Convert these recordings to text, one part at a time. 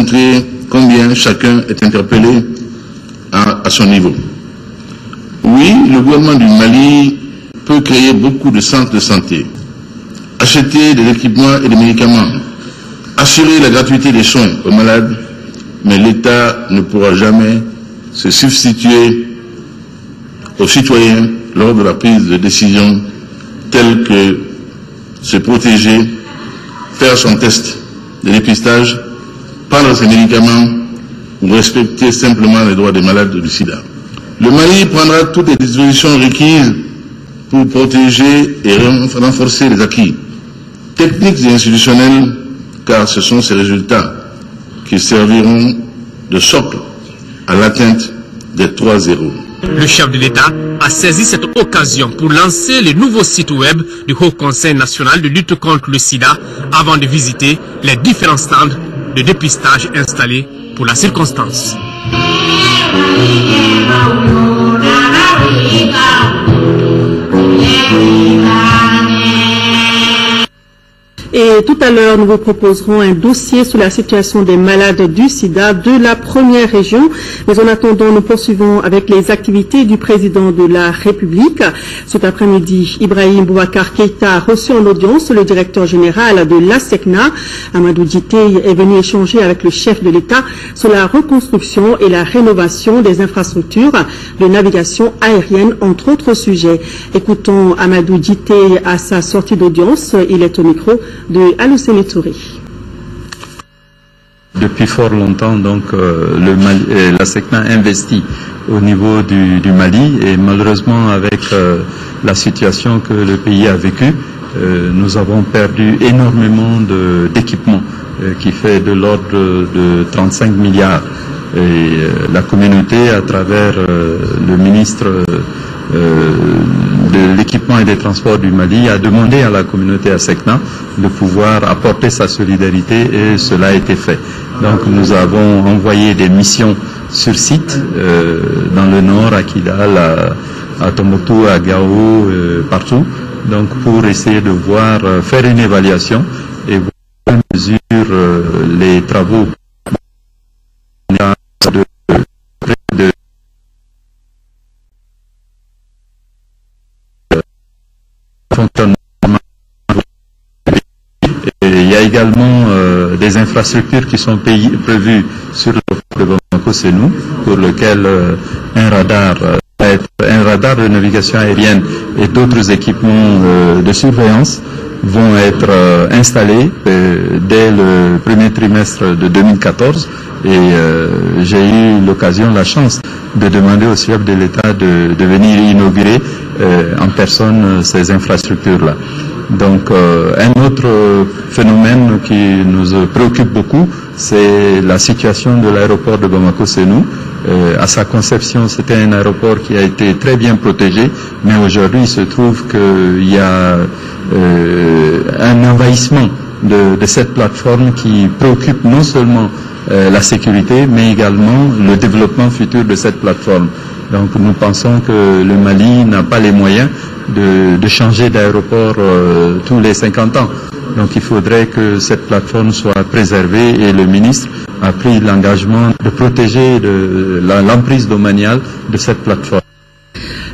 démontrer combien chacun est interpellé à son niveau. Oui, le gouvernement du Mali peut créer beaucoup de centres de santé, acheter des équipements et des médicaments, assurer la gratuité des soins aux malades, mais l'État ne pourra jamais se substituer aux citoyens lors de la prise de décision telle que se protéger, faire son test de dépistage, prendre ses médicaments ou respecter simplement les droits des malades du sida. Le Mali prendra toutes les dispositions requises pour protéger et renforcer les acquis techniques et institutionnels, car ce sont ces résultats qui serviront de socle à l'atteinte des 3-0. Le chef de l'État a saisi cette occasion pour lancer le nouveau site web du Haut Conseil national de lutte contre le sida avant de visiter les différents stands de dépistage installés pour la circonstance. Et tout à l'heure, nous vous proposerons un dossier sur la situation des malades du sida de la première région. Mais en attendant, nous poursuivons avec les activités du président de la République. Cet après-midi, Ibrahim Boubacar Keïta a reçu en audience le directeur général de l'ASECNA. Amadou Djité est venu échanger avec le chef de l'État sur la reconstruction et la rénovation des infrastructures de navigation aérienne, entre autres sujets. Écoutons Amadou Djité à sa sortie d'audience. Il est au micro de Aloussene Touré. Depuis fort longtemps, donc, la SECNA investit au niveau du Mali et malheureusement avec la situation que le pays a vécue, nous avons perdu énormément d'équipements qui fait de l'ordre de 35 milliards. Et la communauté, à travers le ministre de l'équipement et des transports du Mali, a demandé à la communauté ASECNA de pouvoir apporter sa solidarité et cela a été fait. Donc nous avons envoyé des missions sur site dans le nord, à Kidal, à Tombouctou, à Gao, partout, donc pour essayer de voir, faire une évaluation et voir à mesure les travaux fonctionnement. Et il y a également des infrastructures qui sont prévues sur le port de Bamako-Sénou, pour lequel un radar de navigation aérienne et d'autres équipements de surveillance vont être installés dès le premier trimestre de 2014. Et j'ai eu l'occasion, la chance de demander au chef de l'État de venir inaugurer en personne ces infrastructures-là. Donc un autre phénomène qui nous préoccupe beaucoup, c'est la situation de l'aéroport de Bamako-Sénou. À sa conception, c'était un aéroport qui a été très bien protégé, mais aujourd'hui il se trouve qu'il y a un envahissement de cette plateforme qui préoccupe non seulement la sécurité, mais également le développement futur de cette plateforme. Donc nous pensons que le Mali n'a pas les moyens de changer d'aéroport tous les 50 ans. Donc il faudrait que cette plateforme soit préservée et le ministre a pris l'engagement de protéger l'emprise domaniale de cette plateforme.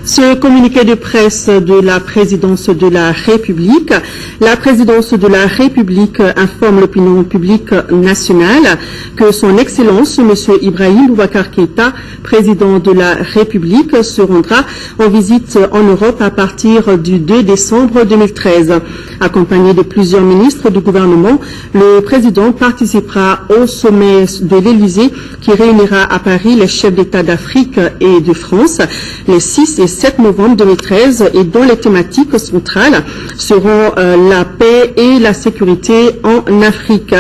Ce communiqué de presse de la présidence de la République. La présidence de la République informe l'opinion publique nationale que son Excellence, M. Ibrahim Boubacar Keïta, président de la République, se rendra en visite en Europe à partir du 2 décembre 2013. Accompagné de plusieurs ministres du gouvernement, le président participera au sommet de l'Élysée qui réunira à Paris les chefs d'État d'Afrique et de France les 6 et 7 novembre 2013 et dont les thématiques centrales seront la paix et la sécurité en Afrique.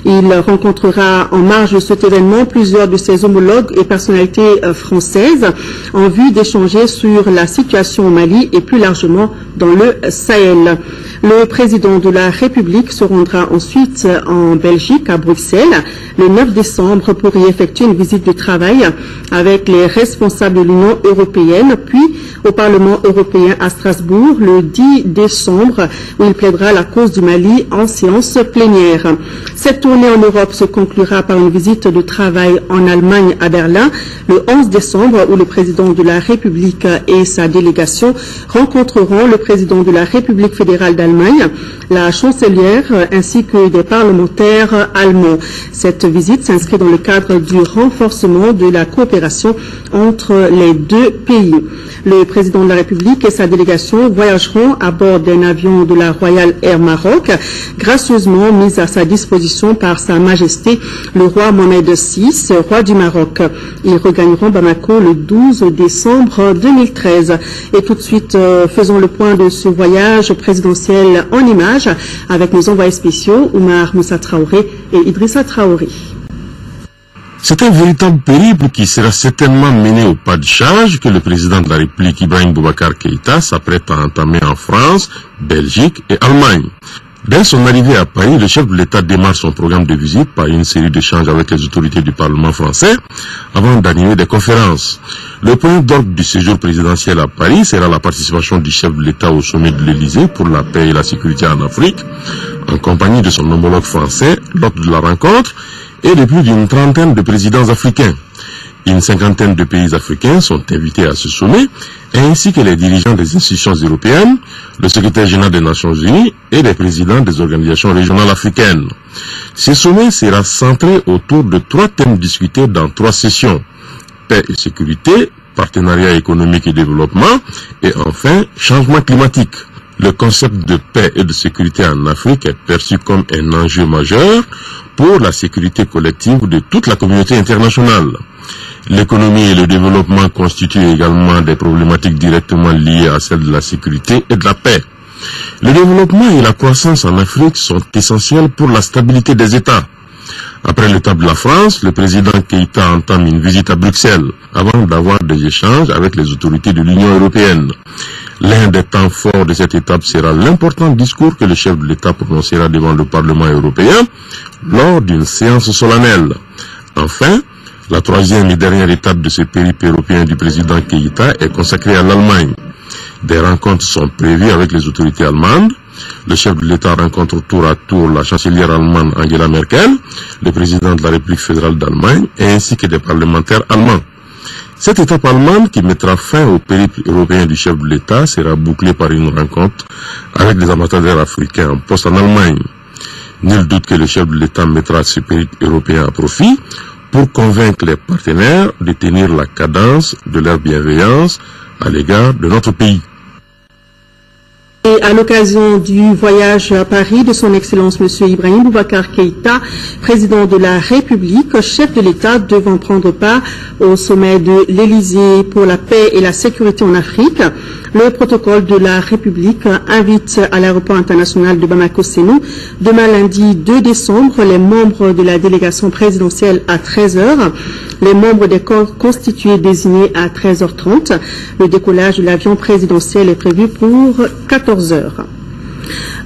Il rencontrera en marge de cet événement plusieurs de ses homologues et personnalités françaises en vue d'échanger sur la situation au Mali et plus largement dans le Sahel. Le président de la République se rendra ensuite en Belgique, à Bruxelles, le 9 décembre pour y effectuer une visite de travail avec les responsables de l'Union européenne, puis au Parlement européen à Strasbourg le 10 décembre, où il plaidera la cause du Mali en séance plénière. Cette tournée en Europe se conclura par une visite de travail en Allemagne à Berlin le 11 décembre, où le président de la République et sa délégation rencontreront le président de la République fédérale d'Allemagne, la chancelière ainsi que des parlementaires allemands. Cette visite s'inscrit dans le cadre du renforcement de la coopération entre les deux pays. Le président de la République et sa délégation voyageront à bord d'un avion de la Royal Air Maroc, gracieusement mis à sa disposition par Sa Majesté le roi Mohamed VI, roi du Maroc. Ils regagneront Bamako le 12 décembre 2013. Et tout de suite, faisons le point de ce voyage présidentiel en images avec nos envoyés spéciaux, Oumar Moussa Traoré et Idrissa Traoré. C'est un véritable périple qui sera certainement mené au pas de charge que le président de la République, Ibrahim Boubacar Keïta, s'apprête à entamer en France, Belgique et Allemagne. Dès son arrivée à Paris, le chef de l'État démarre son programme de visite par une série d'échanges avec les autorités du Parlement français avant d'animer des conférences. Le point d'ordre du séjour présidentiel à Paris sera la participation du chef de l'État au sommet de l'Élysée pour la paix et la sécurité en Afrique, en compagnie de son homologue français lors de la rencontre et de plus d'une trentaine de présidents africains. Une cinquantaine de pays africains sont invités à ce sommet, ainsi que les dirigeants des institutions européennes, le secrétaire général des Nations Unies et les présidents des organisations régionales africaines. Ce sommet sera centré autour de 3 thèmes discutés dans 3 sessions: paix et sécurité, partenariat économique et développement, et enfin, changement climatique. Le concept de paix et de sécurité en Afrique est perçu comme un enjeu majeur pour la sécurité collective de toute la communauté internationale. L'économie et le développement constituent également des problématiques directement liées à celles de la sécurité et de la paix. Le développement et la croissance en Afrique sont essentiels pour la stabilité des États. Après l'étape de la France, le président Keïta entame une visite à Bruxelles avant d'avoir des échanges avec les autorités de l'Union européenne. L'un des temps forts de cette étape sera l'important discours que le chef de l'État prononcera devant le Parlement européen lors d'une séance solennelle. Enfin, la 3e et dernière étape de ce périple européen du président Keïta est consacrée à l'Allemagne. Des rencontres sont prévues avec les autorités allemandes. Le chef de l'État rencontre tour à tour la chancelière allemande Angela Merkel, le président de la République fédérale d'Allemagne, ainsi que des parlementaires allemands. Cette étape allemande, qui mettra fin au périple européen du chef de l'État, sera bouclée par une rencontre avec des ambassadeurs africains en poste en Allemagne. Nul doute que le chef de l'État mettra ce périple européen à profit pour convaincre les partenaires de tenir la cadence de leur bienveillance à l'égard de notre pays. Et à l'occasion du voyage à Paris de son Excellence M. Ibrahim Boubacar Keïta, président de la République, chef de l'État devant prendre part au sommet de l'Élysée pour la paix et la sécurité en Afrique, le protocole de la République invite à l'aéroport international de Bamako-Sénou demain lundi 2 décembre les membres de la délégation présidentielle à 13h, les membres des corps constitués désignés à 13h30. Le décollage de l'avion présidentiel est prévu pour 14h.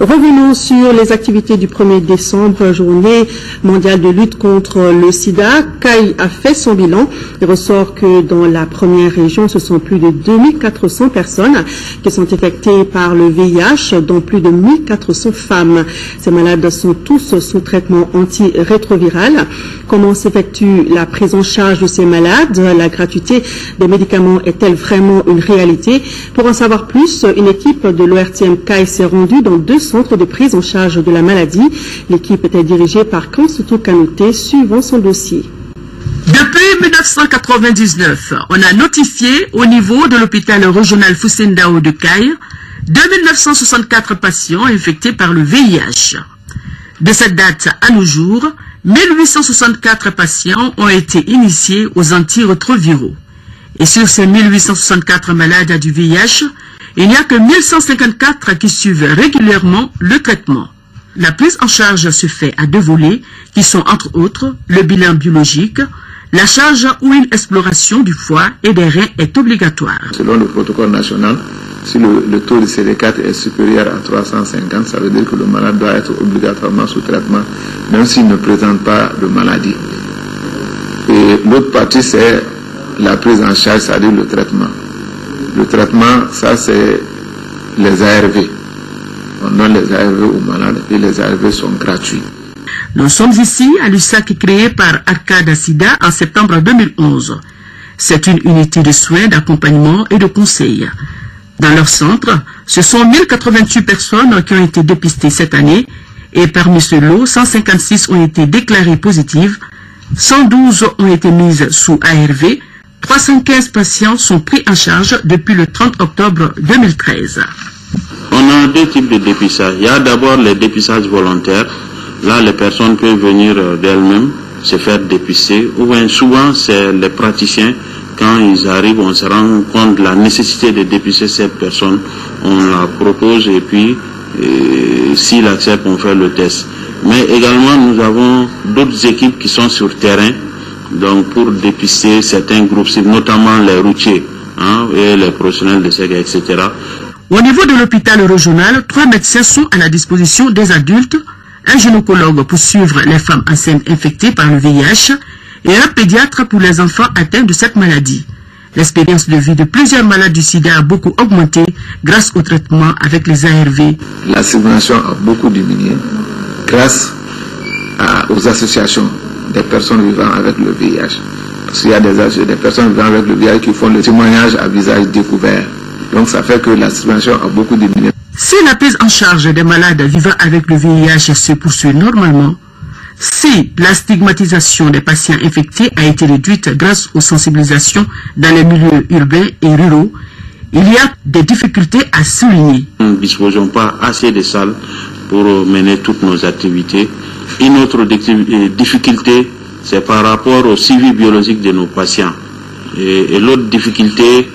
Revenons sur les activités du 1er décembre, journée mondiale de lutte contre le sida. CAI a fait son bilan. Il ressort que dans la première région, ce sont plus de 2400 personnes qui sont infectées par le VIH, dont plus de 1400 femmes. Ces malades sont tous sous traitement antirétroviral. Comment s'effectue la prise en charge de ces malades? La gratuité des médicaments est-elle vraiment une réalité? Pour en savoir plus, une équipe de l'ORTM CAI s'est rendue dans 2 centres de prise en charge de la maladie. L'équipe était dirigée par Kansutu Kanouté, suivant son dossier. Depuis 1999, on a notifié au niveau de l'hôpital régional Foussendao de CAI 2964 patients infectés par le VIH. De cette date à nos jours, 1864 patients ont été initiés aux antirétroviraux. Et sur ces 1864 malades du VIH, il n'y a que 1154 qui suivent régulièrement le traitement. La prise en charge se fait à 2 volets, qui sont entre autres le bilan biologique, la charge ou une exploration du foie et des reins est obligatoire. Selon le protocole national, Si le taux de CD4 est supérieur à 350, ça veut dire que le malade doit être obligatoirement sous traitement, même s'il ne présente pas de maladie. Et l'autre partie, c'est la prise en charge, c'est-à-dire le traitement. Le traitement, ça c'est les ARV. On donne les ARV aux malades et les ARV sont gratuits. Nous sommes ici à l'USAC créé par Arcade Sida en septembre 2011. C'est une unité de soins, d'accompagnement et de conseil. Dans leur centre, ce sont 1088 personnes qui ont été dépistées cette année et parmi ce lot, 156 ont été déclarées positives, 112 ont été mises sous ARV, 315 patients sont pris en charge depuis le 30 octobre 2013. On a deux types de dépistage. Il y a d'abord les dépistages volontaires. Là, les personnes peuvent venir d'elles-mêmes se faire dépister. Ou bien souvent, c'est les praticiens. Quand ils arrivent, on se rend compte de la nécessité de dépister cette personne. On la propose et puis, s'il accepte, on fait le test. Mais également, nous avons d'autres équipes qui sont sur terrain, donc pour dépister certains groupes, notamment les routiers et les professionnels de SEG, etc. Au niveau de l'hôpital régional, 3 médecins sont à la disposition des adultes, un gynécologue pour suivre les femmes enceintes infectées par le VIH et un pédiatre pour les enfants atteints de cette maladie. L'expérience de vie de plusieurs malades du sida a beaucoup augmenté grâce au traitement avec les ARV. La subvention a beaucoup diminué grâce aux associations des personnes vivant avec le VIH. Parce qu'il y a des personnes vivant avec le VIH qui font le témoignage à visage découvert. Donc ça fait que la subvention a beaucoup diminué. Si la prise en charge des malades vivant avec le VIH se poursuit normalement, si la stigmatisation des patients infectés a été réduite grâce aux sensibilisations dans les milieux urbains et ruraux, il y a des difficultés à souligner. Nous ne disposons pas assez de salles pour mener toutes nos activités. Une autre difficulté, c'est par rapport au suivi biologique de nos patients. Et l'autre difficulté,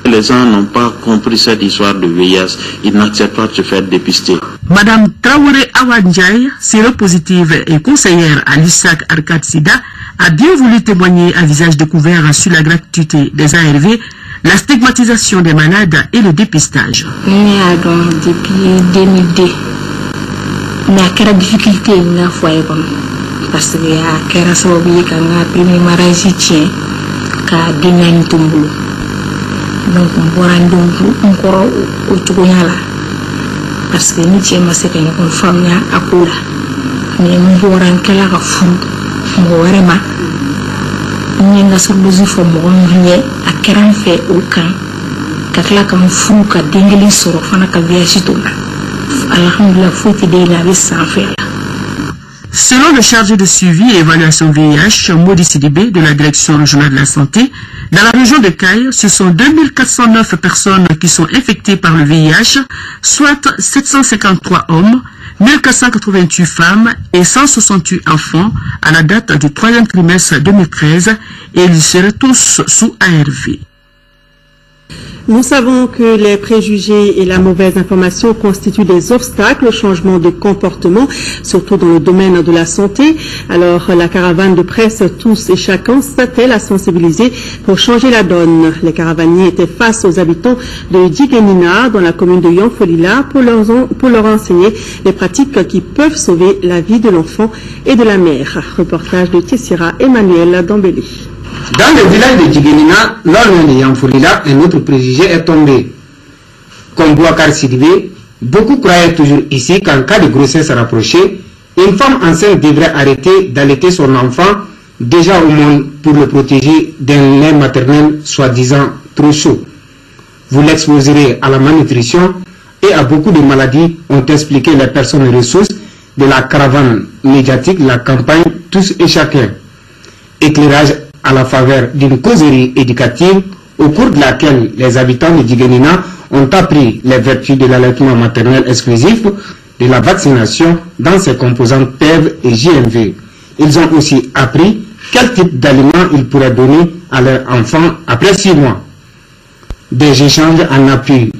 les gens n'ont pas compris cette histoire de VIH. Ils n'acceptent pas de se faire dépister. Madame Traoré Awanjai, séropositive et conseillère à l'USAC Arcade Sida, a bien voulu témoigner à visage découvert sur la gratuité des ARV, la stigmatisation des malades et le dépistage. Depuis 2002, il y a des difficultés parce qu'il y a des premier mariage qui a donné donc on pourra parce que nous sommes une femme à Koula mais nous pourrons qu'elle a fou vraiment nous n'avons pas besoin de à quel fait aucun qu'elle comme fou qu'à dingue sur fana kaviachito alhamdulillah faut que des la sans faire. Selon le chargé de suivi et évaluation VIH, Modi Sidibé de la Direction régionale de la santé, dans la région de Caille, ce sont 2409 personnes qui sont infectées par le VIH, soit 753 hommes, 1488 femmes et 168 enfants à la date du 3e trimestre 2013 et ils seraient tous sous ARV. Nous savons que les préjugés et la mauvaise information constituent des obstacles au changement de comportement, surtout dans le domaine de la santé. Alors, la caravane de presse Tous et Chacun s'attelle à sensibiliser pour changer la donne. Les caravaniers étaient face aux habitants de Djiguénina, dans la commune de Yonfolila, pour leur enseigner les pratiques qui peuvent sauver la vie de l'enfant et de la mère. Reportage de Tessira Emmanuel Dambélé. Dans le village de Djiguénina, lors de Yonfolila, un autre préjugé est tombé. Comme Bouakar Sidibé, beaucoup croyaient toujours ici qu'en cas de grossesse rapprochée, une femme enceinte devrait arrêter d'allaiter son enfant déjà au monde pour le protéger d'un lait maternel soi-disant trop chaud. Vous l'exposerez à la malnutrition et à beaucoup de maladies, ont expliqué les personnes ressources de la caravane médiatique, la campagne Tous et Chacun. Éclairage à la faveur d'une causerie éducative au cours de laquelle les habitants de Djiguénina ont appris les vertus de l'allaitement maternel exclusif, de la vaccination dans ses composantes PEV et JMV. Ils ont aussi appris quel type d'aliments ils pourraient donner à leurs enfants après 6 mois. Des échanges en appui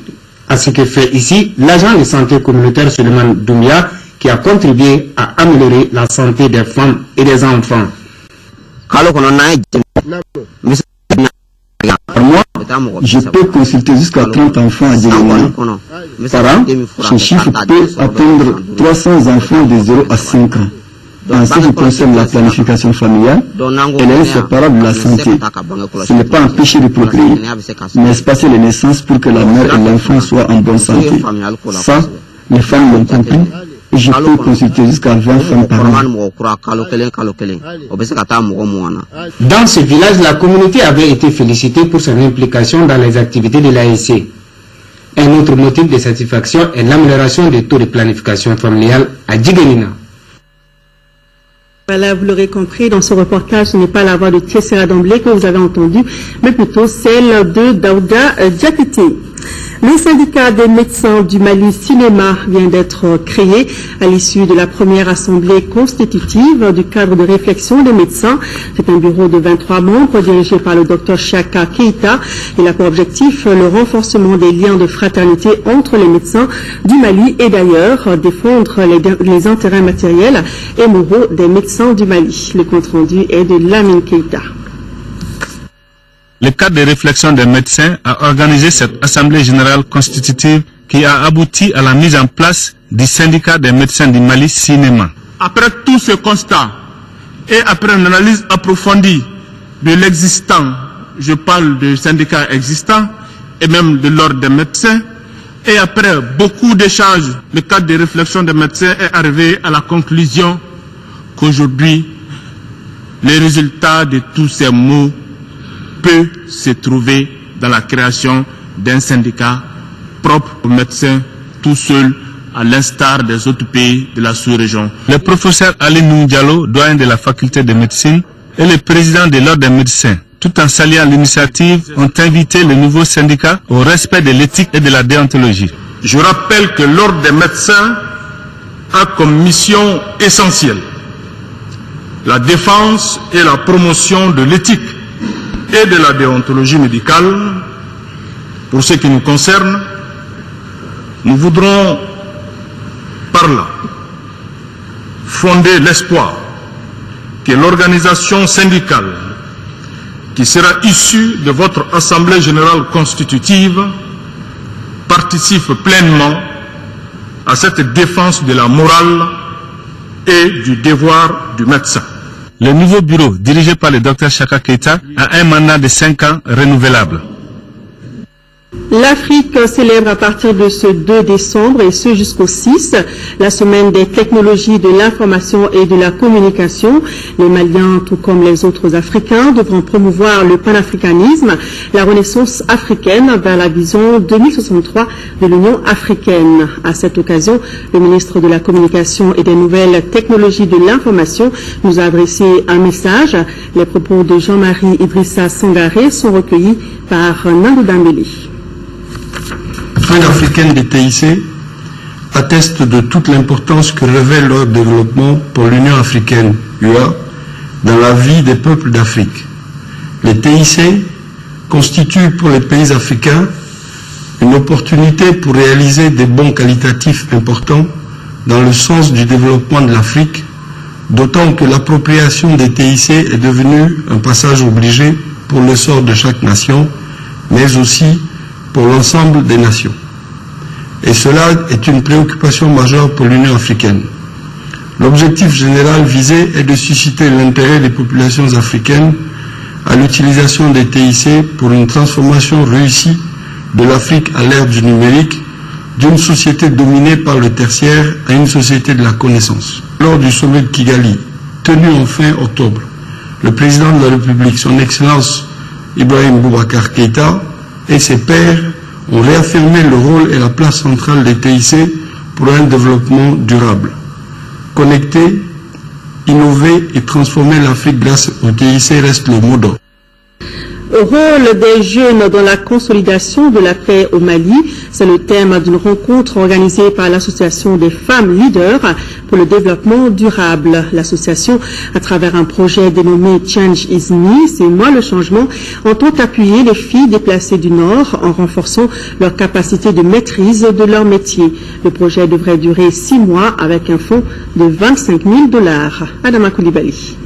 à ce que fait ici l'agent de santé communautaire Suleiman Doumbia, qui a contribué à améliorer la santé des femmes et des enfants. Je peux consulter jusqu'à 30 enfants à Djéguénina par an. Ce chiffre peut atteindre 300 enfants de 0 à 5 ans. En ce qui concerne la planification familiale, elle est inséparable de la santé. Ce n'est pas empêcher de procréer, mais espacer les naissances pour que la mère et l'enfant soient en bonne santé. Ça, les femmes l'ont compris. Et je peux consulter jusqu'à 20 femmes par an. Dans ce village, la communauté avait été félicitée pour son implication dans les activités de l'ASC. Un autre motif de satisfaction est l'amélioration des taux de planification familiale à Djéguénina. Voilà, vous l'aurez compris, dans ce reportage, ce n'est pas la voix de Tessera d'emblée que vous avez entendue, mais plutôt celle de Daouda Diakité. Le syndicat des médecins du Mali Cinéma vient d'être créé à l'issue de la première assemblée constitutive du cadre de réflexion des médecins. C'est un bureau de 23 membres dirigé par le Dr Chaka Keita. Il a pour objectif le renforcement des liens de fraternité entre les médecins du Mali et d'ailleurs défendre les intérêts matériels et moraux des médecins du Mali. Le compte rendu est de Lamine Keita. Le cadre de réflexion des médecins a organisé cette assemblée générale constitutive qui a abouti à la mise en place du syndicat des médecins du Mali Cinéma. Après tous ces constats et après une analyse approfondie de l'existant, je parle du syndicat existant et même de l'ordre des médecins, et après beaucoup d'échanges, le cadre de réflexion des médecins est arrivé à la conclusion qu'aujourd'hui, les résultats de tous ces mots peut se trouver dans la création d'un syndicat propre aux médecins tout seul, à l'instar des autres pays de la sous-région. Le professeur Ali Noundialo, doyen de la faculté de médecine, et le président de l'ordre des médecins, tout en saluant l'initiative, ont invité le nouveau syndicat au respect de l'éthique et de la déontologie. Je rappelle que l'ordre des médecins a comme mission essentielle la défense et la promotion de l'éthique et de la déontologie médicale. Pour ce qui nous concerne, nous voudrons par là fonder l'espoir que l'organisation syndicale qui sera issue de votre Assemblée générale constitutive participe pleinement à cette défense de la morale et du devoir du médecin. Le nouveau bureau, dirigé par le Dr Chaka Keita, a un mandat de 5 ans renouvelable. L'Afrique célèbre à partir de ce 2 décembre et ce jusqu'au 6 la semaine des technologies de l'information et de la communication. Les Maliens, tout comme les autres Africains, devront promouvoir le panafricanisme, la renaissance africaine vers la vision 2063 de l'Union africaine. À cette occasion, le ministre de la Communication et des Nouvelles Technologies de l'Information nous a adressé un message. Les propos de Jean-Marie Idrissa Sangaré sont recueillis par Nando Dambélé. Africaine des TIC atteste de toute l'importance que revêt leur développement pour l'Union africaine, UA, dans la vie des peuples d'Afrique. Les TIC constituent pour les pays africains une opportunité pour réaliser des bons qualitatifs importants dans le sens du développement de l'Afrique, d'autant que l'appropriation des TIC est devenue un passage obligé pour le sort de chaque nation, mais aussi pour l'ensemble des nations. Et cela est une préoccupation majeure pour l'Union africaine. L'objectif général visé est de susciter l'intérêt des populations africaines à l'utilisation des TIC pour une transformation réussie de l'Afrique à l'ère du numérique, d'une société dominée par le tertiaire à une société de la connaissance. Lors du sommet de Kigali, tenu en fin octobre, le président de la République, son Excellence Ibrahim Boubacar Keïta, et ses pairs ont réaffirmé le rôle et la place centrale des TIC pour un développement durable. Connecter, innover et transformer l'Afrique grâce aux TIC reste le mot d'ordre. Rôle des jeunes dans la consolidation de la paix au Mali, c'est le thème d'une rencontre organisée par l'Association des femmes leaders pour le développement durable. L'association, à travers un projet dénommé Change is Me, c'est moi le changement, entend appuyer les filles déplacées du Nord en renforçant leur capacité de maîtrise de leur métier. Le projet devrait durer 6 mois avec un fonds de $25 000. Adama Koulibaly.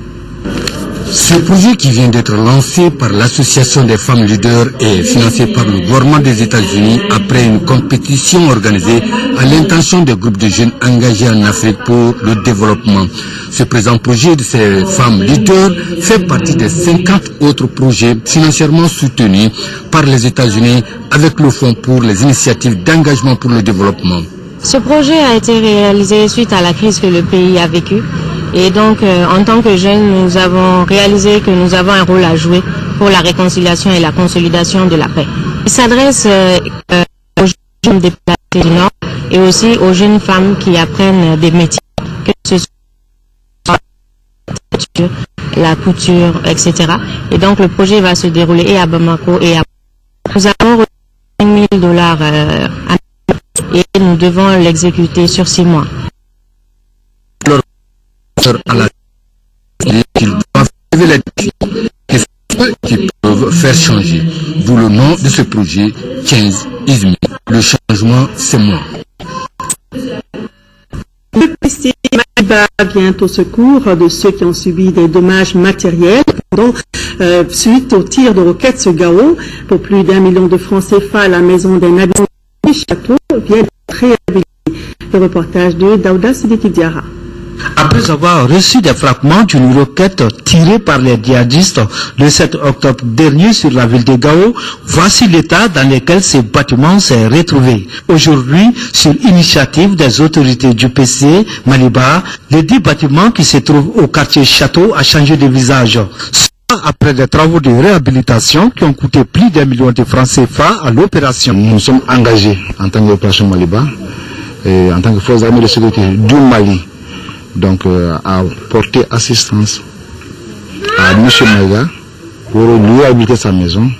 Ce projet qui vient d'être lancé par l'Association des femmes leaders est financé par le gouvernement des États-Unis après une compétition organisée à l'intention des groupes de jeunes engagés en Afrique pour le développement. Ce présent projet de ces femmes leaders fait partie des 50 autres projets financièrement soutenus par les États-Unis avec le Fonds pour les initiatives d'engagement pour le développement. Ce projet a été réalisé suite à la crise que le pays a vécue. Et donc, en tant que jeunes, nous avons réalisé que nous avons un rôle à jouer pour la réconciliation et la consolidation de la paix. Il s'adresse aux jeunes déplacés du Nord et aussi aux jeunes femmes qui apprennent des métiers, que ce soit la couture, etc. Et donc, le projet va se dérouler et à Bamako et à... Nous avons reçu $5 000 et nous devons l'exécuter sur 6 mois. À la qu'ils doivent lever les défis qui peuvent faire changer. D'où le nom de ce projet, 15 Izmi. Le changement, c'est moi. Le PC Maliba vient au secours de ceux qui ont subi des dommages matériels suite au tir de roquettes sur Gao. Pour plus d'1 million de francs CFA, la maison d'un habitant du château vient d'être réhabilitée. Le reportage de Daouda Sidiki Diara. Après avoir reçu des frappements d'une roquette tirée par les djihadistes le 7 octobre dernier sur la ville de Gao, voici l'état dans lequel ce bâtiment s'est retrouvé. Aujourd'hui, sur initiative des autorités du PC Maliba, les 10 bâtiments qui se trouvent au quartier Château a changé de visage. Après des travaux de réhabilitation qui ont coûté plus d'1 million de francs CFA à l'opération. Nous sommes engagés en tant qu'opération Maliba et en tant que forces armées de sécurité du Mali. Donc à porter assistance à M. Maïga pour lui réhabiliter sa maison,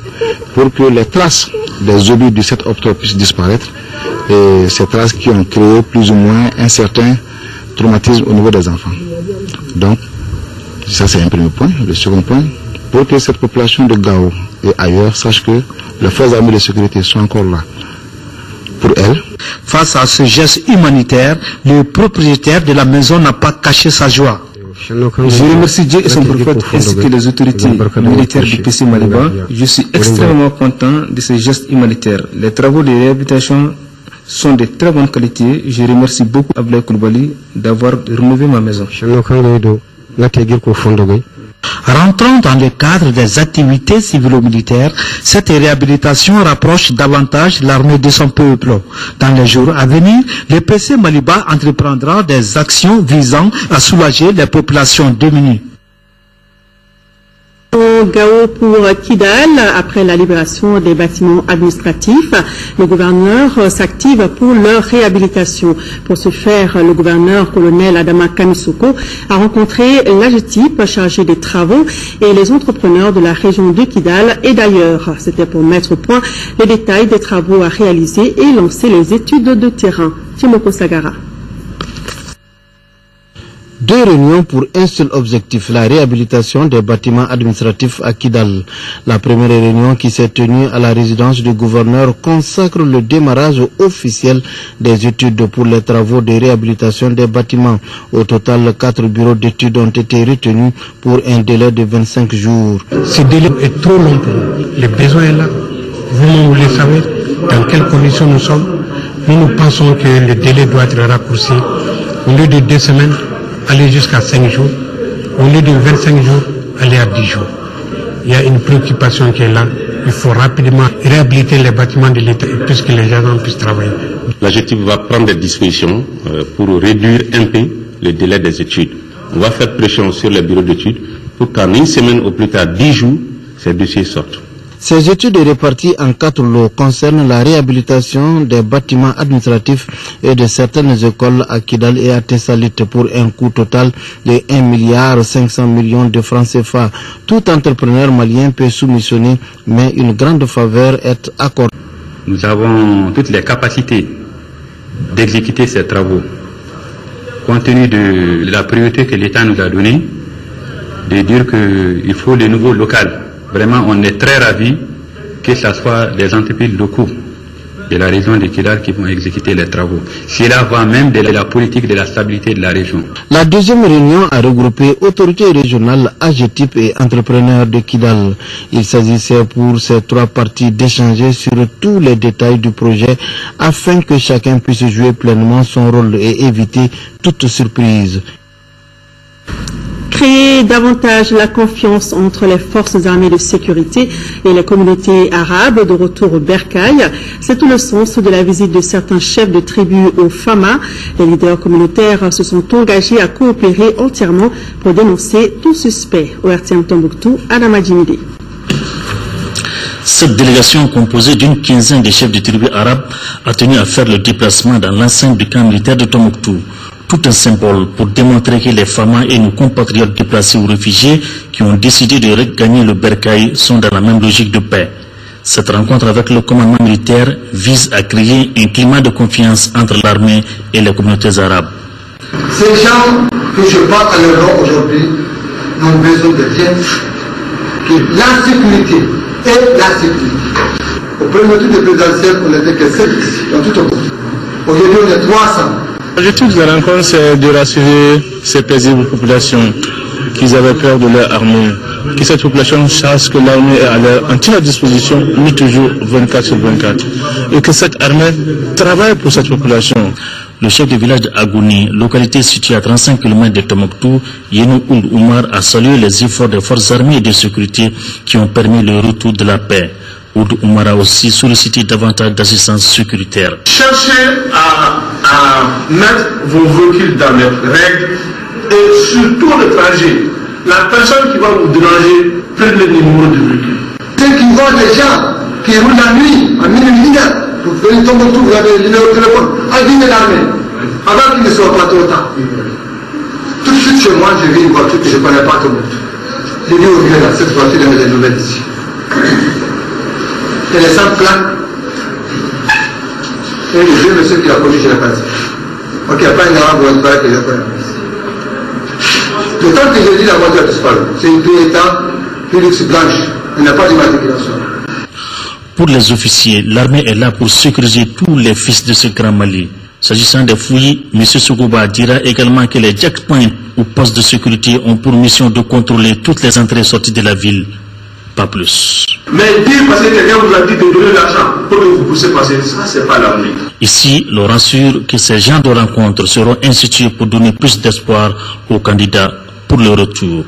pour que les traces des obus du 7 octobre puissent disparaître, et ces traces qui ont créé plus ou moins un certain traumatisme au niveau des enfants. Donc ça c'est un premier point. Le second point, pour que cette population de Gao et ailleurs sache que les forces armées de sécurité sont encore là pour elle. Face à ce geste humanitaire, le propriétaire de la maison n'a pas caché sa joie. Je remercie Dieu et son prophète ainsi que les autorités militaires du PC Maliba. Je suis extrêmement content de ce geste humanitaire. Les travaux de réhabilitation sont de très bonne qualité. Je remercie beaucoup Ablaye Koulibaly d'avoir rénové ma maison. Rentrant dans le cadre des activités civilo-militaires, cette réhabilitation rapproche davantage l'armée de son peuple. Dans les jours à venir, le PC Maliba entreprendra des actions visant à soulager les populations démunies. Gao pour Kidal, après la libération des bâtiments administratifs, le gouverneur s'active pour leur réhabilitation. Pour ce faire, le gouverneur colonel Adama Kamisoko a rencontré l'AGETIP chargé des travaux et les entrepreneurs de la région de Kidal et d'ailleurs. C'était pour mettre au point les détails des travaux à réaliser et lancer les études de terrain. Timoko Sagara. 2 réunions pour un seul objectif, la réhabilitation des bâtiments administratifs à Kidal. La première réunion qui s'est tenue à la résidence du gouverneur consacre le démarrage officiel des études pour les travaux de réhabilitation des bâtiments. Au total, 4 bureaux d'études ont été retenus pour un délai de 25 jours. Ce délai est trop long pour nous. Le besoin est là. Vous le savez dans quelles conditions nous sommes. Nous pensons que le délai doit être raccourci. Au lieu de 2 semaines, aller jusqu'à 5 jours, au lieu de 25 jours, aller à 10 jours. Il y a une préoccupation qui est là. Il faut rapidement réhabiliter les bâtiments de l'État puisque les gens puissent travailler. L'AGETIP va prendre des dispositions pour réduire un peu le délai des études. On va faire pression sur les bureaux d'études pour qu'en 1 semaine ou plus tard 10 jours, ces dossiers sortent. Ces études réparties en 4 lots concernent la réhabilitation des bâtiments administratifs et de certaines écoles à Kidal et à Tessalit pour un coût total de 1,5 milliard de francs CFA. Tout entrepreneur malien peut soumissionner, mais une grande faveur est accordée. Nous avons toutes les capacités d'exécuter ces travaux. Compte tenu de la priorité que l'État nous a donnée, de dire qu'il faut le nouveau local. Vraiment, on est très ravis que ce soit des entreprises locaux de la région de Kidal qui vont exécuter les travaux. Cela va même de la politique de la stabilité de la région. La deuxième réunion a regroupé autorités régionales, AGETIP et entrepreneurs de Kidal. Il s'agissait pour ces trois parties d'échanger sur tous les détails du projet afin que chacun puisse jouer pleinement son rôle et éviter toute surprise. Créer davantage la confiance entre les forces armées de sécurité et les communautés arabes de retour au Bercail, c'est tout le sens de la visite de certains chefs de tribus au Fama. Les leaders communautaires se sont engagés à coopérer entièrement pour dénoncer tout suspect. Au RTM Tombouctou, Adama Djimide. Cette délégation composée d'une quinzaine de chefs de tribus arabes a tenu à faire le déplacement dans l'enceinte du camp militaire de Tombouctou. Tout un symbole pour démontrer que les Famas et nos compatriotes déplacés ou réfugiés qui ont décidé de regagner le Bercail sont dans la même logique de paix. Cette rencontre avec le commandement militaire vise à créer un climat de confiance entre l'armée et les communautés arabes. Ces gens que je parle à leur nom aujourd'hui n'ont besoin de rien que l'insécurité et la sécurité. Au premier tour de présidentiel, on n'était que 7 ici, dans tout le monde. Aujourd'hui, on est 300. L'objectif de la rencontre, c'est de rassurer ces paisibles populations qu'ils avaient peur de leur armée, que cette population sache que l'armée est à leur entière disposition, mais toujours 24 sur 24, et que cette armée travaille pour cette population. Le chef du village de Agouni, localité située à 35 km de Tombouctou, Yenou Ould Oumar, a salué les efforts des forces armées et de sécurité qui ont permis le retour de la paix. Ould Oumar a aussi sollicité davantage d'assistance sécuritaire. Cherchez à mettre vos véhicules dans les règles et surtout le trajet. La personne qui va vous déranger, prenez le numéro du véhicule. Ceux qui voient des gens qui roulent la nuit, à minuit, pour venir Tombouctou, vous avez le numéro de téléphone, avisez l'armée, avant qu'il ne soit pas trop tard. Tout de suite chez moi, j'ai vu une voiture que je ne connais pas Tombouctou. J'ai dit au vieux, cette voiture est des nouvelles ici. Et les 100 plaques. Et le vieux monsieur qui l'a connu, je l'ai pas dit. Donc il n'y a pas une arabe ou une barre que je connais. Le temps que j'ai dit la voiture a disparu. C'est une Toyota Hilux blanche. Il n'y a pas d'immatriculation. Pour les officiers, l'armée est là pour sécuriser tous les fils de ce grand Mali. S'agissant des fouilles, M. Sougouba dira également que les checkpoints ou postes de sécurité ont pour mission de contrôler toutes les entrées et sorties de la ville. Pas plus. Mais dire parce que quelqu'un vous a dit de donner l'argent pour que vous puissiez passer, ça c'est pas l'armée. Ici, l'on rassure que ces genres de rencontres seront instituées pour donner plus d'espoir aux candidats pour le retour.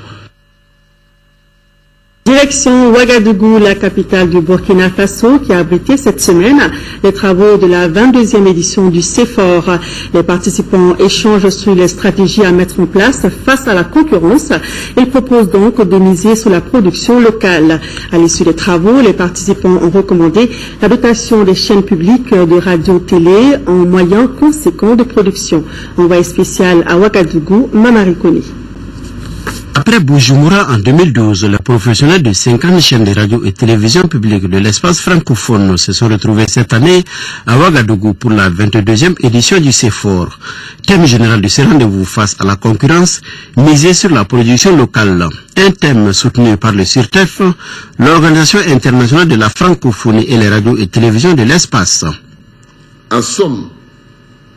Direction Ouagadougou, la capitale du Burkina Faso, qui a abrité cette semaine les travaux de la 22e édition du CEFOR. Les participants échangent sur les stratégies à mettre en place face à la concurrence. Ils proposent donc de miser sur la production locale. À l'issue des travaux, les participants ont recommandé la dotation des chaînes publiques de radio-télé en moyens conséquents de production. Envoyé spécial à Ouagadougou, Mamari Koni. Après Bujumbura en 2012, les professionnels de 50 chaînes de radio et télévision publiques de l'espace francophone se sont retrouvés cette année à Ouagadougou pour la 22e édition du CEFOR. Thème général de ce rendez-vous face à la concurrence, miser sur la production locale. Un thème soutenu par le CIRTEF, l'Organisation internationale de la francophonie et les radios et télévisions de l'espace. En somme,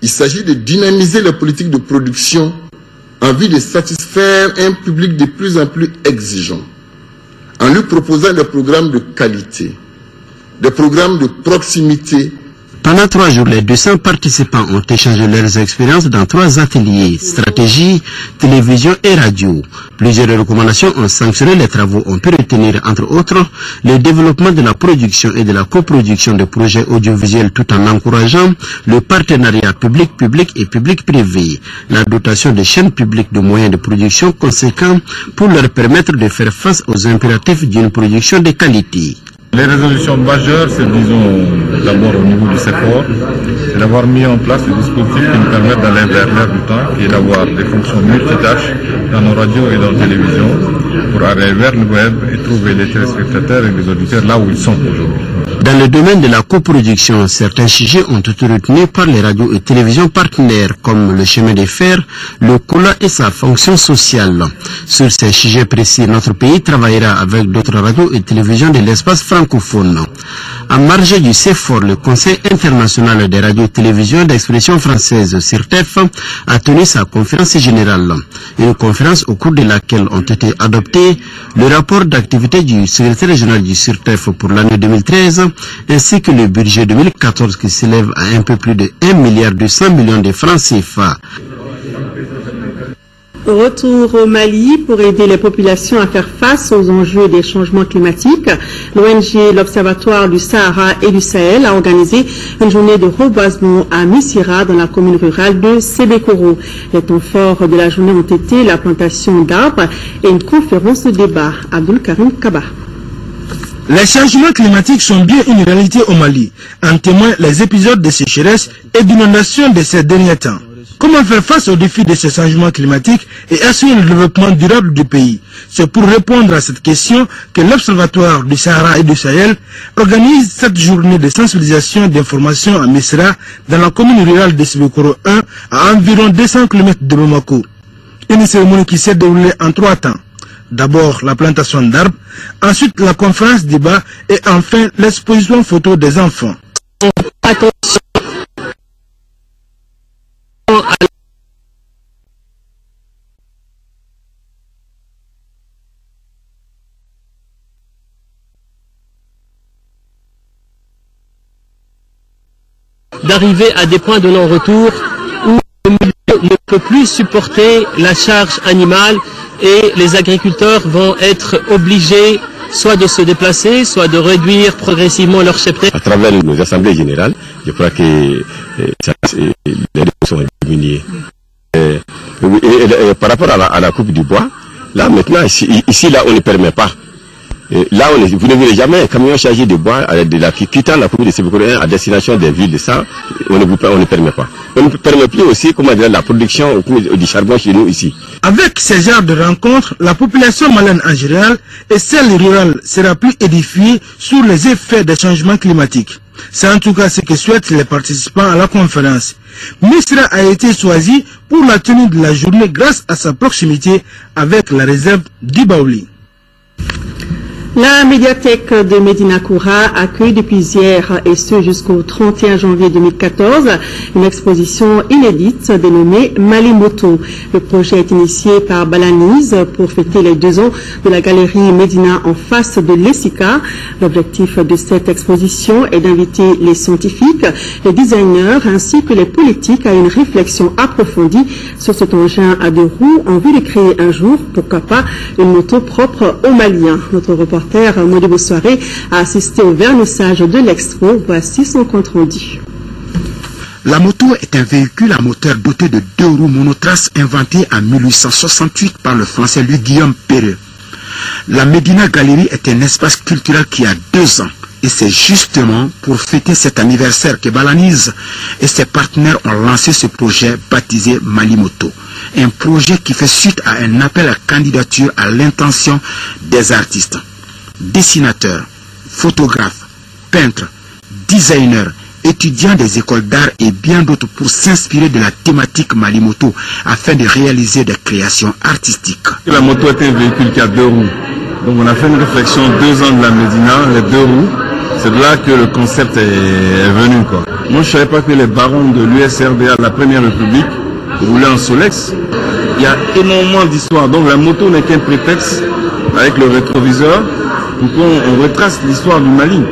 il s'agit de dynamiser la politique de production en vue de satisfaire un public de plus en plus exigeant, en lui proposant des programmes de qualité, des programmes de proximité. Pendant 3 jours, les 200 participants ont échangé leurs expériences dans 3 ateliers, stratégie, télévision et radio. Plusieurs recommandations ont sanctionné les travaux. On peut retenir, entre autres, le développement de la production et de la coproduction de projets audiovisuels tout en encourageant le partenariat public-public et public-privé, la dotation des chaînes publiques de moyens de production conséquents pour leur permettre de faire face aux impératifs d'une production de qualité. Les résolutions majeures, c'est, disons, d'abord au niveau du CEFOR, c'est d'avoir mis en place des dispositifs qui nous permettent d'aller vers l'air du temps, qui est d'avoir des fonctions multitâches dans nos radios et dans nos télévisions, pour aller vers le web et trouver les téléspectateurs et les auditeurs là où ils sont aujourd'hui. Dans le domaine de la coproduction, certains sujets ont été retenus par les radios et télévisions partenaires, comme le chemin de fer, le cola et sa fonction sociale. Sur ces sujets précis, notre pays travaillera avec d'autres radios et télévisions de l'espace francophone. En marge du CEFOR, le Conseil international des radios et télévisions d'expression française, CIRTEF, a tenu sa conférence générale. Une conférence au cours de laquelle ont été adoptés le rapport d'activité du secrétaire général du CIRTEF pour l'année 2013, ainsi que le budget 2014 qui s'élève à un peu plus de 1,2 milliard de francs CFA. Retour au Mali pour aider les populations à faire face aux enjeux des changements climatiques. L'ONG L'Observatoire du Sahara et du Sahel a organisé une journée de reboisement à Missira dans la commune rurale de Sébékoro. Les temps forts de la journée ont été la plantation d'arbres et une conférence de débat. Abdul Karim Kaba. Les changements climatiques sont bien une réalité au Mali. En témoignent les épisodes de sécheresse et d'inondation de ces derniers temps. Comment faire face aux défis de ces changements climatiques et assurer le développement durable du pays? C'est pour répondre à cette question que l'Observatoire du Sahara et du Sahel organise cette journée de sensibilisation et d'information à Missira, dans la commune rurale de Sébékoro 1, à environ 200 km de Bamako. Une cérémonie qui s'est déroulée en 3 temps. D'abord la plantation d'arbres, ensuite la conférence débat et enfin l'exposition photo des enfants. D'arriver à des points de non-retour où le milieu ne peut plus supporter la charge animale et les agriculteurs vont être obligés soit de se déplacer, soit de réduire progressivement leur cheptel. À travers nos assemblées générales, je crois que les risques sont diminués. Et par rapport à la coupe du bois, là maintenant, ici là on ne permet pas. Là, vous ne verrez jamais un camion chargé de bois quittant la commune de Sébékoro à destination des villes de ça, on ne permet pas. On ne permet plus aussi la production du charbon chez nous ici. Avec ces genres de rencontres, la population malienne en général et celle rurale sera plus édifiée sur les effets des changements climatiques. C'est en tout cas ce que souhaitent les participants à la conférence. Missira a été choisi pour la tenue de la journée grâce à sa proximité avec la réserve d'Ibaouli. La médiathèque de Médina Koura accueille depuis hier et ce jusqu'au 31 janvier 2014 une exposition inédite dénommée Malimoto. Le projet est initié par Balaniz pour fêter les 2 ans de la galerie Médina en face de l'Essika. L'objectif de cette exposition est d'inviter les scientifiques, les designers ainsi que les politiques à une réflexion approfondie sur cet engin à 2 roues en vue de créer un jour, pourquoi pas, une moto propre aux Maliens. Notre reporter Modibo Soiré a assisté au vernissage de l'expo. Voici son compte rendu. La moto est un véhicule à moteur doté de 2 roues monotraces inventé en 1868 par le français Louis-Guillaume Perreux. La Médina Galerie est un espace culturel qui a 2 ans. Et c'est justement pour fêter cet anniversaire que Balaniz et ses partenaires ont lancé ce projet baptisé Malimoto. Un projet qui fait suite à un appel à candidature à l'intention des artistes, dessinateurs, photographes, peintres, designers, étudiants des écoles d'art et bien d'autres pour s'inspirer de la thématique Malimoto afin de réaliser des créations artistiques. La moto est un véhicule qui a 2 roues. Donc on a fait une réflexion 2 ans de la Médina, les 2 roues. C'est de là que le concept est venu, quoi. Moi je ne savais pas que les barons de l'USRDA, la Première République, roulaient en Solex. Il y a énormément d'histoires. Donc la moto n'est qu'un prétexte avec le rétroviseur pour qu'on retrace l'histoire du Mali.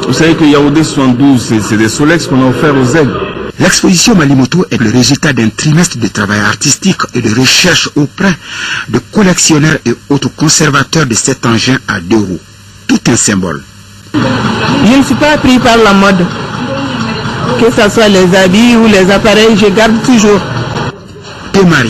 Vous savez que Yaoundé 72, c'est des Solex qu'on a offert aux aigles. L'exposition Malimoto est le résultat d'un trimestre de travail artistique et de recherche auprès de collectionneurs et autres conservateurs de cet engin à 2 roues. Tout un symbole. Je ne suis pas pris par la mode. Que ce soit les habits ou les appareils, je garde toujours. Démarrer,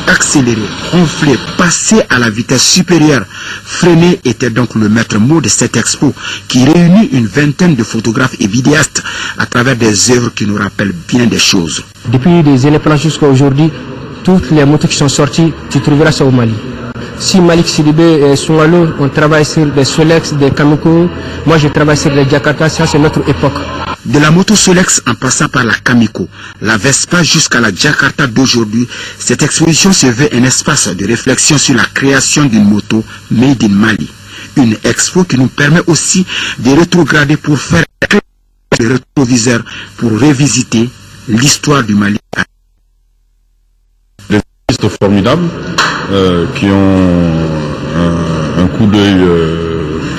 accélérer, ronfler, passer à la vitesse supérieure, freiner était donc le maître mot de cette expo qui réunit une vingtaine de photographes et vidéastes à travers des œuvres qui nous rappellent bien des choses. Depuis des années jusqu'à aujourd'hui, toutes les motos qui sont sorties, tu trouveras ça au Mali. Si Malik Sidibé et Soumalo, on travaille sur des Solex, des Kamiko, moi je travaille sur les Jakarta, ça c'est notre époque. De la moto Solex en passant par la Kamiko, la Vespa jusqu'à la Jakarta d'aujourd'hui, cette exposition se veut un espace de réflexion sur la création d'une moto made in Mali. Une expo qui nous permet aussi de rétrograder pour faire des rétroviseurs pour revisiter l'histoire du Mali. Des artistes formidables qui ont un coup d'œil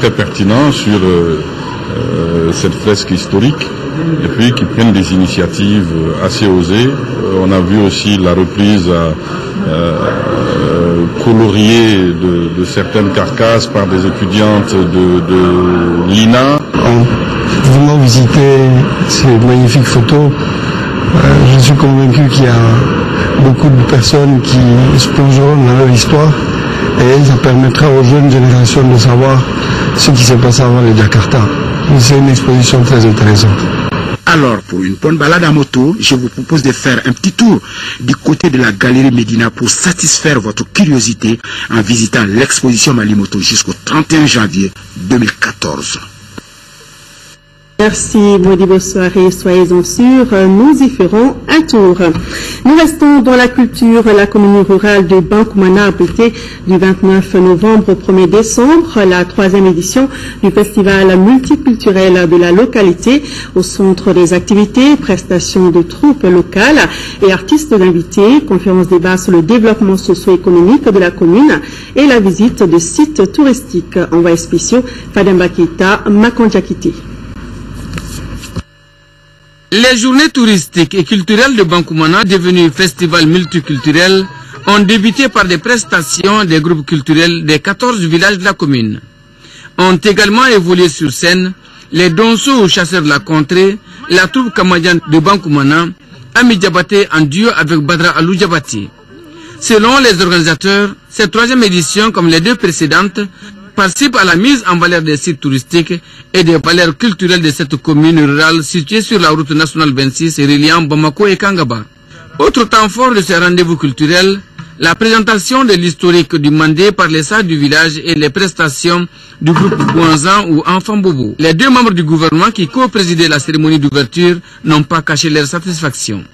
très pertinent sur cette fresque historique et puis qui prennent des initiatives assez osées. On a vu aussi la reprise coloriée de certaines carcasses par des étudiantes de l'INA. Vraiment visiter ces magnifiques photos, je suis convaincu qu'il y a beaucoup de personnes qui se plongeront dans leur histoire et ça permettra aux jeunes générations de savoir ce qui s'est passé avant le Jakarta. C'est une exposition très intéressante. Alors, pour une bonne balade à moto, je vous propose de faire un petit tour du côté de la galerie Médina pour satisfaire votre curiosité en visitant l'exposition Malimoto jusqu'au 31 janvier 2014. Merci Modibo Soirée, soyez-en sûrs, nous y ferons un tour. Nous restons dans la culture. La commune rurale de Bankoumana a abrité du 29 novembre au 1er décembre la 3e édition du festival multiculturel de la localité. Au centre des activités, prestations de troupes locales et artistes invités, conférences débat sur le développement socio-économique de la commune et la visite de sites touristiques. Envoyés spéciaux, Fademba Keita, Makandjakiti. Les journées touristiques et culturelles de Bankoumana, devenues festival multiculturel, ont débuté par des prestations des groupes culturels des 14 villages de la commune. Ont également évolué sur scène les Donso ou chasseurs de la contrée, la troupe kamadiane de Bankoumana, Ami Diabaté en duo avec Badra Alou Diabaté. Selon les organisateurs, cette 3e édition, comme les 2 précédentes, participe à la mise en valeur des sites touristiques et des valeurs culturelles de cette commune rurale située sur la route nationale 26 et reliant Bamako et Kangaba. Autre temps fort de ces rendez-vous culturels, la présentation de l'historique du Mandé par les sages du village et les prestations du groupe Bouanzan ou Enfant Bobo. Les 2 membres du gouvernement qui co-présidaient la cérémonie d'ouverture n'ont pas caché leur satisfaction.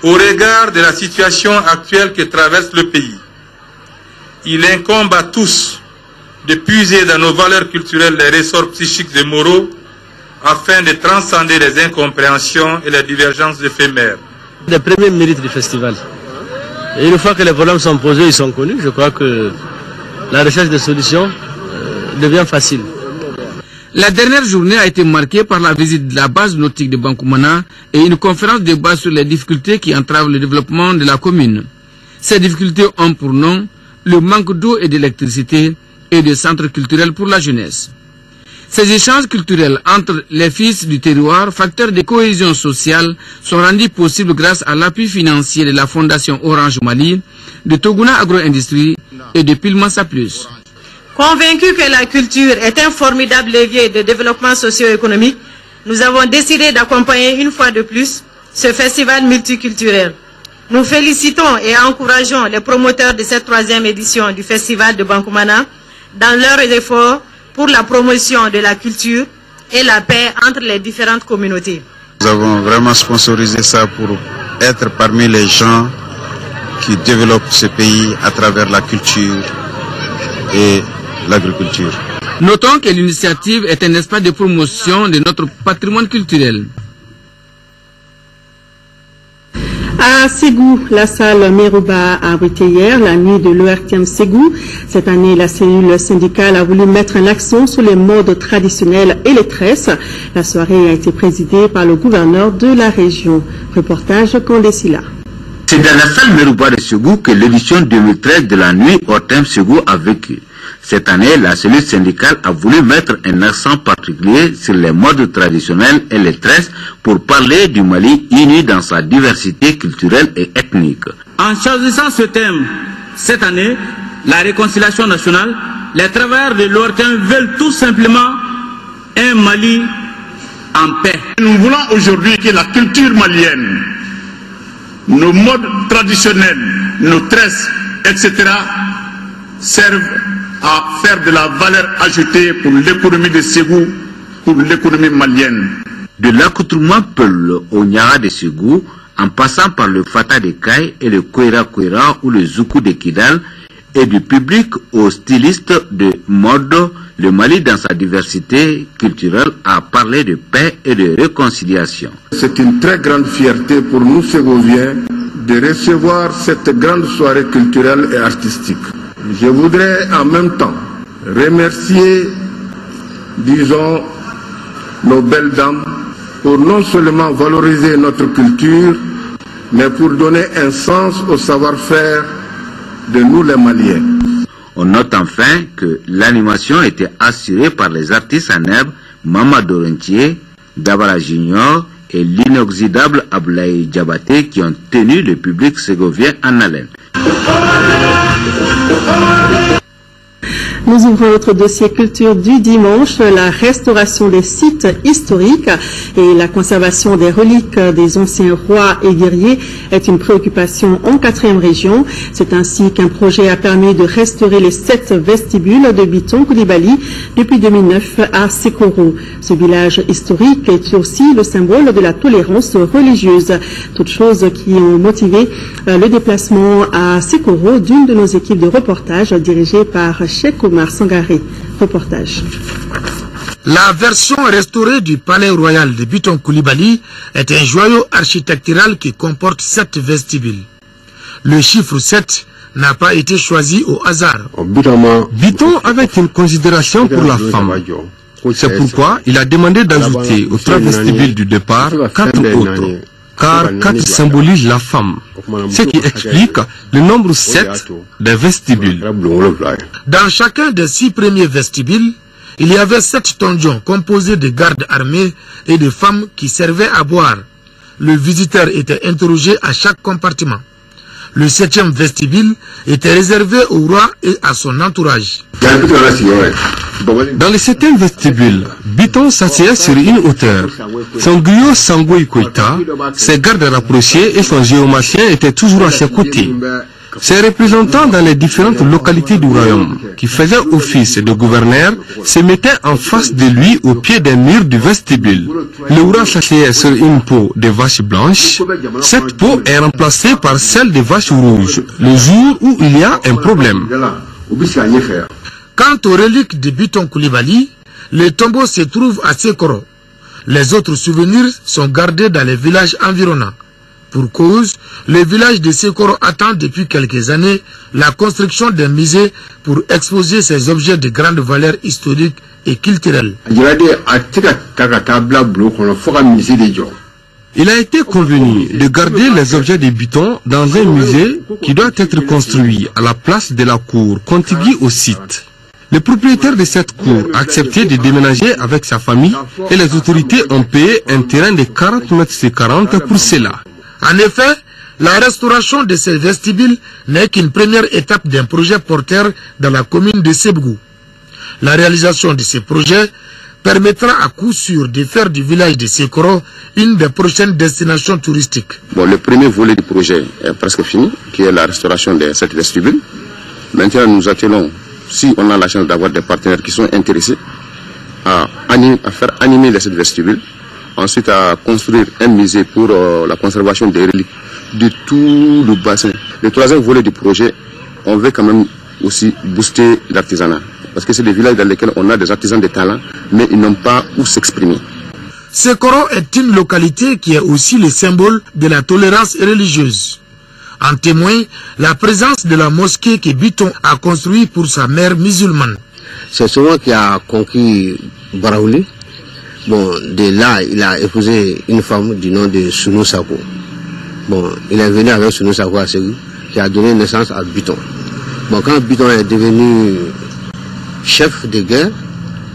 Au regard de la situation actuelle que traverse le pays, il incombe à tous de puiser dans nos valeurs culturelles les ressorts psychiques et moraux afin de transcender les incompréhensions et les divergences éphémères. Les premiers mérites du festival. Et une fois que les problèmes sont posés, ils sont connus, je crois que la recherche de solutions devient facile. La dernière journée a été marquée par la visite de la base nautique de Bankoumana et une conférence de base sur les difficultés qui entravent le développement de la commune. Ces difficultés ont pour nom le manque d'eau et d'électricité et de centres culturels pour la jeunesse. Ces échanges culturels entre les fils du terroir, facteurs de cohésion sociale, sont rendus possibles grâce à l'appui financier de la Fondation Orange Mali, de Toguna Agro-Industrie et de Pilmasa Plus. Convaincus que la culture est un formidable levier de développement socio-économique, nous avons décidé d'accompagner une fois de plus ce festival multiculturel. Nous félicitons et encourageons les promoteurs de cette 3e édition du festival de Bankoumana dans leurs efforts pour la promotion de la culture et la paix entre les différentes communautés. Nous avons vraiment sponsorisé ça pour être parmi les gens qui développent ce pays à travers la culture et l'agriculture. Notons que l'initiative est un espace de promotion de notre patrimoine culturel. À Ségou, la salle Merouba a abrité hier la nuit de l'ORTM Ségou. Cette année, la cellule syndicale a voulu mettre un accent sur les modes traditionnels et les tresses. La soirée a été présidée par le gouverneur de la région. Reportage Condessila. C'est dans la salle Merouba de Ségou que l'édition 2013 de la nuit ORTM Ségou a vécu. Cette année, la cellule syndicale a voulu mettre un accent particulier sur les modes traditionnels et les tresses pour parler du Mali uni dans sa diversité culturelle et ethnique. En choisissant ce thème, cette année, la réconciliation nationale, les travailleurs de l'ORTM veulent tout simplement un Mali en paix. Nous voulons aujourd'hui que la culture malienne, nos modes traditionnels, nos tresses, etc., servent à faire de la valeur ajoutée pour l'économie de Ségou, pour l'économie malienne. De l'accoutrement Peul au Nyara de Ségou, en passant par le Fata de Kaye et le Koira Koira ou le Zoukou de Kidal, et du public aux stylistes de mode, le Mali dans sa diversité culturelle a parlé de paix et de réconciliation. C'est une très grande fierté pour nous Ségouviens de recevoir cette grande soirée culturelle et artistique. Je voudrais en même temps remercier, disons, nos belles dames pour non seulement valoriser notre culture, mais pour donner un sens au savoir-faire de nous les Maliens. On note enfin que l'animation était assurée par les artistes en herbe Mamadou Rentier, Dabara Junior et l'inoxydable Ablaye Diabaté qui ont tenu le public ségovien en haleine. Nous ouvrons notre dossier culture du dimanche, la restauration des sites historiques et la conservation des reliques des anciens rois et guerriers est une préoccupation en 4e région. C'est ainsi qu'un projet a permis de restaurer les 7 vestibules de Biton Koulibaly depuis 2009 à Sekoro. Ce village historique est aussi le symbole de la tolérance religieuse. Toutes choses qui ont motivé le déplacement à Sekoro d'une de nos équipes de reportage dirigée par Cheikh Oumar Sangaré. Reportage. La version restaurée du palais royal de Biton Koulibaly est un joyau architectural qui comporte 7 vestibules. Le chiffre 7 n'a pas été choisi au hasard. Biton avait une considération pour la femme. C'est pourquoi il a demandé d'ajouter aux 3 vestibules du départ 4 autres, car 4 symbolise la femme, ce qui explique le nombre 7 des vestibules. Dans chacun des 6 premiers vestibules, il y avait 7 donjons composés de gardes armés et de femmes qui servaient à boire. Le visiteur était interrogé à chaque compartiment. Le 7e vestibule était réservé au roi et à son entourage. Dans le 7e vestibule, Biton s'asseyait sur une hauteur. Son griot Sangoy Koïta, ses gardes rapprochés et son géomacien étaient toujours à ses côtés. Ses représentants dans les différentes localités du royaume, qui faisaient office de gouverneur, se mettaient en face de lui au pied des murs du vestibule. Le roi s'asseyait sur une peau de vache blanche. Cette peau est remplacée par celle de vache rouge, le jour où il y a un problème. Quant aux reliques de Biton Koulibaly, les tombeaux se trouvent à Sekoro. Les autres souvenirs sont gardés dans les villages environnants. Pour cause, le village de Sekoro attend depuis quelques années la construction d'un musée pour exposer ses objets de grande valeur historique et culturelle. Il a été convenu de garder les objets de Biton dans un musée qui doit être construit à la place de la cour contiguë au site. Le propriétaire de cette cour a accepté de déménager avec sa famille et les autorités ont payé un terrain de 40 mètres sur 40 pour cela. En effet, la restauration de ces vestibules n'est qu'une première étape d'un projet porteur dans la commune de Sebgou. La réalisation de ce projet permettra à coup sûr de faire du village de Sekoro une des prochaines destinations touristiques. Bon, le premier volet du projet est presque fini, qui est la restauration de cette vestibule. Maintenant, nous attelons, si on a la chance d'avoir des partenaires qui sont intéressés, à faire animer cette vestibule. Ensuite, à construire un musée pour la conservation des reliques de tout le bassin. Le 3e volet du projet, on veut quand même aussi booster l'artisanat. Parce que c'est des villages dans lesquels on a des artisans de talent, mais ils n'ont pas où s'exprimer. Sekoro est une localité qui est aussi le symbole de la tolérance religieuse. En témoigne la présence de la mosquée que Biton a construite pour sa mère musulmane. C'est celui qui a conquis Baraouli. Bon, de là, il a épousé une femme du nom de Sounou Sako. Bon, il est venu avec Sounou Sako à Ségou, qui a donné naissance à Biton. Bon, quand Biton est devenu chef de guerre,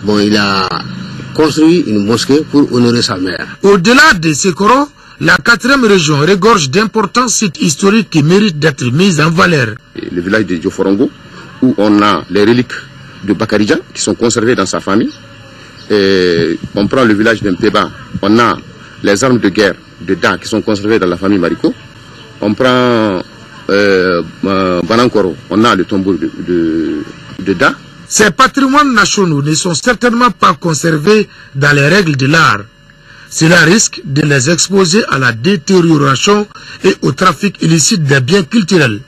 bon, il a construit une mosquée pour honorer sa mère. Au-delà de Sekoro, la 4e région regorge d'importants sites historiques qui méritent d'être mis en valeur. Le village de Dioforongo, où on a les reliques de Bakaridjan qui sont conservées dans sa famille. Et on prend le village d'Mpeba, on a les armes de guerre de Da qui sont conservées dans la famille Mariko. On prend Banankoro, on a le tombeau de Da. Ces patrimoines nationaux ne sont certainement pas conservés dans les règles de l'art. Cela risque de les exposer à la détérioration et au trafic illicite des biens culturels.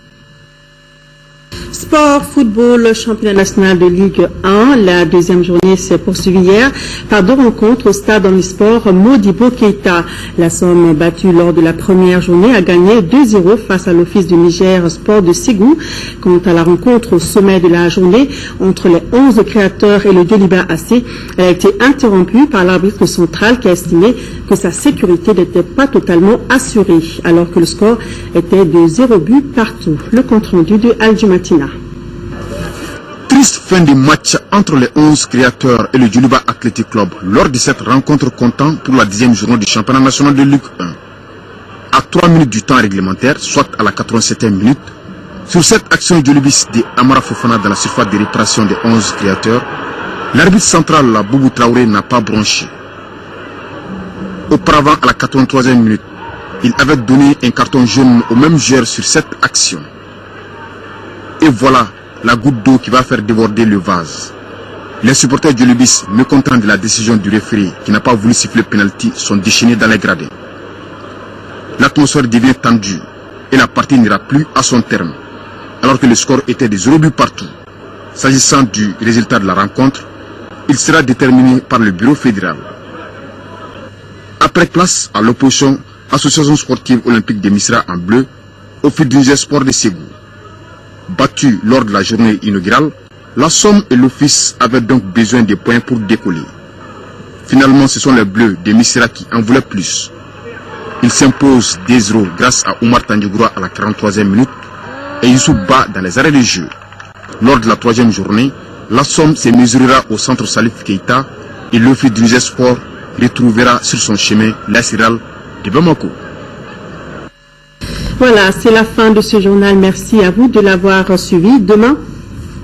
Sport, football, championnat national de Ligue 1. La deuxième journée s'est poursuivie hier par 2 rencontres au stade omnisport Modibo Keïta. La Somme, battue lors de la première journée, a gagné 2-0 face à l'Office du Niger Sport de Ségou. Quant à la rencontre au sommet de la journée entre les 11 créateurs et le Deliba AC, elle a été interrompue par l'arbitre central qui a estimé que sa sécurité n'était pas totalement assurée, alors que le score était de 0 but partout. Le compte-rendu de Al-Jumatina. Triste fin de match entre les 11 créateurs et le Djoliba Athletic Club lors de cette rencontre comptant pour la 10e journée du championnat national de Ligue 1. À 3 minutes du temps réglementaire, soit à la 87e minute, sur cette action djolibiste de Amara Fofana dans la surface de réparation des 11 créateurs, l'arbitre central, Boubou Traoré, n'a pas bronché. Auparavant, à la 83e minute, il avait donné un carton jaune au même joueur sur cette action. Et voilà la goutte d'eau qui va faire déborder le vase. Les supporters de l'Ubis, mécontents de la décision du référé qui n'a pas voulu siffler penalty, sont déchaînés dans les gradins. L'atmosphère devient tendue et la partie n'ira plus à son terme, alors que le score était de 0 but partout. S'agissant du résultat de la rencontre, il sera déterminé par le bureau fédéral. Après place à l'opposition Association sportive olympique de Misra en bleu, au fil du sport de Ségou. Battu lors de la journée inaugurale, la Somme et l'Office avaient donc besoin de points pour décoller. Finalement, ce sont les Bleus de Misra qui en voulaient plus. Ils s'imposent 2-0 grâce à Oumar Tandjougura à la 43e minute et Youssou Ba dans les arrêts de jeu. Lors de la 3e journée, la Somme se mesurera au centre Salif Keïta et l'Office du sport retrouvera sur son chemin l'Assiral de Bamako. Voilà, c'est la fin de ce journal. Merci à vous de l'avoir suivi. Demain,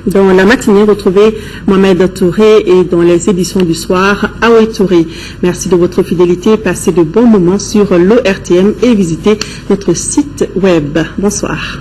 dans la matinée, retrouvez Mohamed Touré et dans les éditions du soir, Aoué Touré. Merci de votre fidélité. Passez de bons moments sur l'ORTM et visitez notre site web. Bonsoir.